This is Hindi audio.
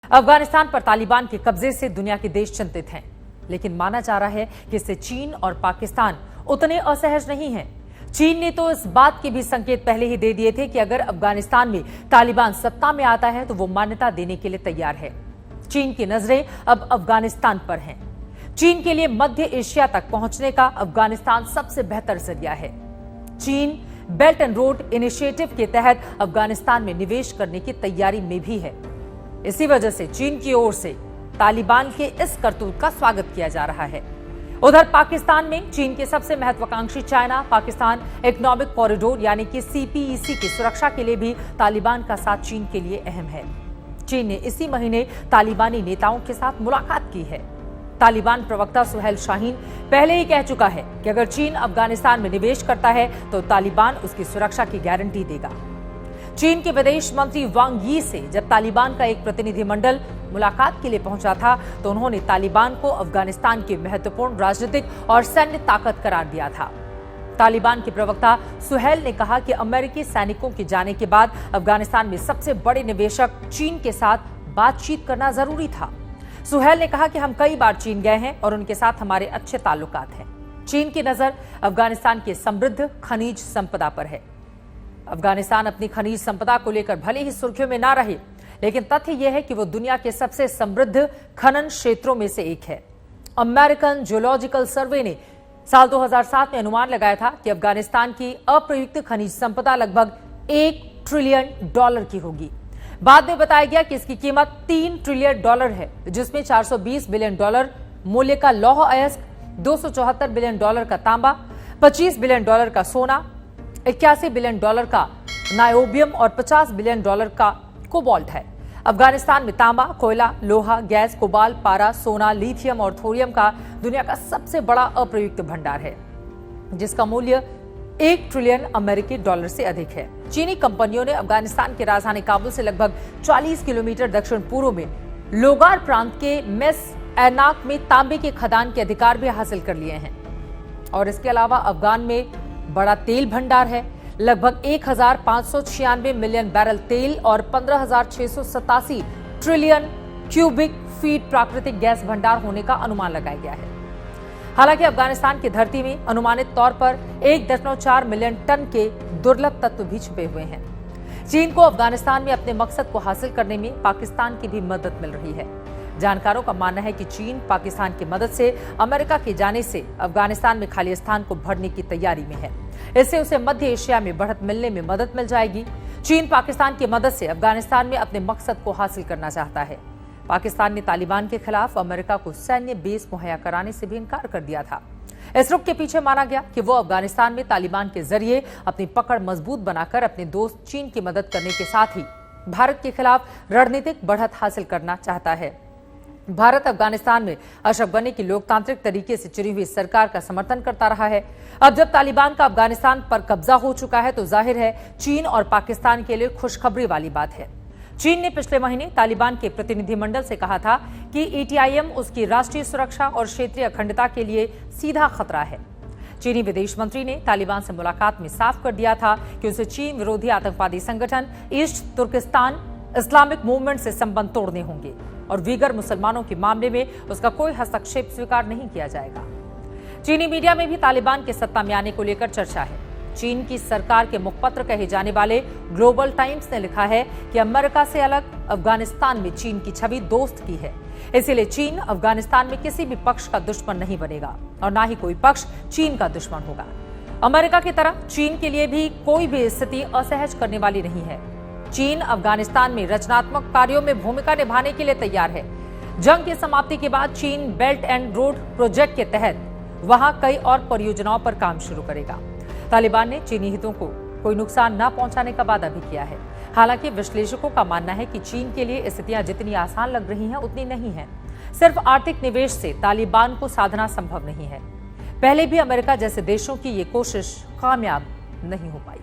अफगानिस्तान पर तालिबान के कब्जे से दुनिया के देश चिंतित हैं, लेकिन माना जा रहा है कि इससे चीन और पाकिस्तान उतने असहज नहीं हैं। चीन ने तो इस बात के भी संकेत पहले ही दे दिए थे कि अगर अफगानिस्तान में तालिबान सत्ता में आता है तो वो मान्यता देने के लिए तैयार है। चीन की नजरें अब अफगानिस्तान पर हैं। चीन के लिए मध्य एशिया तक पहुंचने का अफगानिस्तान सबसे बेहतर जरिया है। चीन बेल्ट एंड रोड इनिशिएटिव के तहत अफगानिस्तान में निवेश करने की तैयारी में भी है। इसी वजह से चीन की ओर से तालिबान के इस करतूत का स्वागत किया जा रहा है। उधर पाकिस्तान में चीन के सबसे महत्वाकांक्षी चाइना पाकिस्तान इकोनॉमिक कॉरिडोर यानी कि सीपीईसी की सुरक्षा के लिए भी तालिबान का साथ चीन के लिए अहम है। चीन ने इसी महीने तालिबानी नेताओं के साथ मुलाकात की है। तालिबान प्रवक्ता सुहेल शाहीन पहले ही कह चुका है कि अगर चीन अफगानिस्तान में निवेश करता है तो तालिबान उसकी सुरक्षा की गारंटी देगा। चीन के विदेश मंत्री वांग यी से जब तालिबान का एक प्रतिनिधिमंडल मुलाकात के लिए पहुंचा था तो उन्होंने तालिबान को अफगानिस्तान की महत्वपूर्ण राजनीतिक और सैन्य ताकत करार दिया था। तालिबान के प्रवक्ता सुहेल ने कहा कि अमेरिकी सैनिकों के जाने के बाद अफगानिस्तान में सबसे बड़े निवेशक चीन के साथ बातचीत करना जरूरी था। सुहेल ने कहा कि हम कई बार चीन गए हैं और उनके साथ हमारे अच्छे ताल्लुकात हैं। चीन की नजर अफगानिस्तान की समृद्ध खनिज संपदा पर है। अफगानिस्तान अपनी खनिज संपदा को लेकर भले ही सुर्खियों में ना रहे, लेकिन तथ्य यह है कि वो दुनिया के सबसे समृद्ध खनन क्षेत्रों में से एक है। अमेरिकन जियोलॉजिकल सर्वे ने साल 2007 में अनुमान लगाया था कि अफगानिस्तान की अप्रयुक्त खनिज संपदा लगभग $1 ट्रिलियन की होगी। बाद में बताया गया कि इसकी कीमत $3 ट्रिलियन है, जिसमें $420 बिलियन मूल्य का लौह अयस्क, $274 बिलियन का तांबा, $25 बिलियन का सोना, $81 बिलियन का नायोबियम और $50 बिलियन का कोबाल्ट है। अफगानिस्तान में तांबा, कोयला, लोहा, गैस, कोबाल्ट, पारा, सोना, लिथियम और थोरियम का दुनिया का सबसे बड़ा अप्रयुक्त भंडार है, जिसका मूल्य $1 ट्रिलियन अमेरिकी डॉलर से अधिक है। चीनी कंपनियों ने अफगानिस्तान की राजधानी काबुल से लगभग 40 किलोमीटर दक्षिण पूर्व में लोगार प्रांत के मेस एनाक में तांबे के खदान के अधिकार भी हासिल कर लिए हैं। और इसके अलावा अफगान में बड़ा तेल भंडार है। लगभग 1596 मिलियन बैरल तेल और 15,687 ट्रिलियन क्यूबिक फीट प्राकृतिक गैस भंडार होने का अनुमान लगाया गया है। हालांकि अफगानिस्तान की धरती में अनुमानित तौर पर 1.4 मिलियन टन के दुर्लभ तत्व भी छुपे हुए हैं। चीन को अफगानिस्तान में अपने मकसद को हासिल करने में पाकिस्तान की भी मदद मिल रही है। जानकारों का मानना है कि चीन पाकिस्तान की मदद से अमेरिका के जाने से अफगानिस्तान में खाली स्थान को भरने की तैयारी में है। इससे उसे मध्य एशिया में बढ़त मिलने में मदद मिल जाएगी। चीन पाकिस्तान की मदद से अफगानिस्तान में अपने मकसद को हासिल करना चाहता है। पाकिस्तान ने तालिबान के खिलाफ अमेरिका को सैन्य बेस मुहैया कराने से भी इनकार कर दिया था। इस रुख के पीछे माना गया कि वो अफगानिस्तान में तालिबान के जरिए अपनी पकड़ मजबूत बनाकर अपने दोस्त चीन की मदद करने के साथ ही भारत के खिलाफ रणनीतिक बढ़त हासिल करना चाहता है। भारत अफगानिस्तान में अशरफ गनी की लोकतांत्रिक तरीके से चुनी हुई सरकार का समर्थन करता रहा है। अब जब तालिबान का अफगानिस्तान पर कब्जा हो चुका है तो जाहिर है चीन और पाकिस्तान के लिए खुशखबरी वाली बात है। चीन ने पिछले महीने तालिबान के प्रतिनिधिमंडल से कहा था कि ETIM उसकी राष्ट्रीय सुरक्षा और क्षेत्रीय अखंडता के लिए सीधा खतरा है। चीनी विदेश मंत्री ने तालिबान से मुलाकात में साफ कर दिया था कि उसे चीन विरोधी आतंकवादी संगठन ईस्ट तुर्किस्तान इस्लामिक मूवमेंट से संबंध तोड़ने होंगे और वीगर मुसलमानों के मामले में उसका कोई हस्तक्षेप स्वीकार नहीं किया जाएगा। चीनी मीडिया में भी तालिबान के सत्ता में आने को लेकर चर्चा है। चीन की सरकार के मुखपत्र कहे जाने वाले ग्लोबल टाइम्स ने लिखा है कि अमेरिका से अलग अफगानिस्तान में चीन की छवि दोस्त की है। इसीलिए चीन अफगानिस्तान में किसी भी पक्ष का दुश्मन नहीं बनेगा और ना ही कोई पक्ष चीन का दुश्मन होगा। अमेरिका की तरह चीन के लिए भी कोई भी स्थिति असहज करने वाली नहीं है। चीन अफगानिस्तान में रचनात्मक कार्यों में भूमिका निभाने के लिए तैयार है। जंग की समाप्ति के बाद चीन बेल्ट एंड रोड प्रोजेक्ट के तहत वहां कई और परियोजनाओं पर काम शुरू करेगा। तालिबान ने चीनी हितों को कोई नुकसान न पहुंचाने का वादा भी किया है। हालांकि विश्लेषकों का मानना है कि चीन के लिए स्थितियां जितनी आसान लग रही हैं उतनी नहीं है। सिर्फ आर्थिक निवेश से तालिबान को साधना संभव नहीं है। पहले भी अमेरिका जैसे देशों की ये कोशिश कामयाब नहीं हो पाई।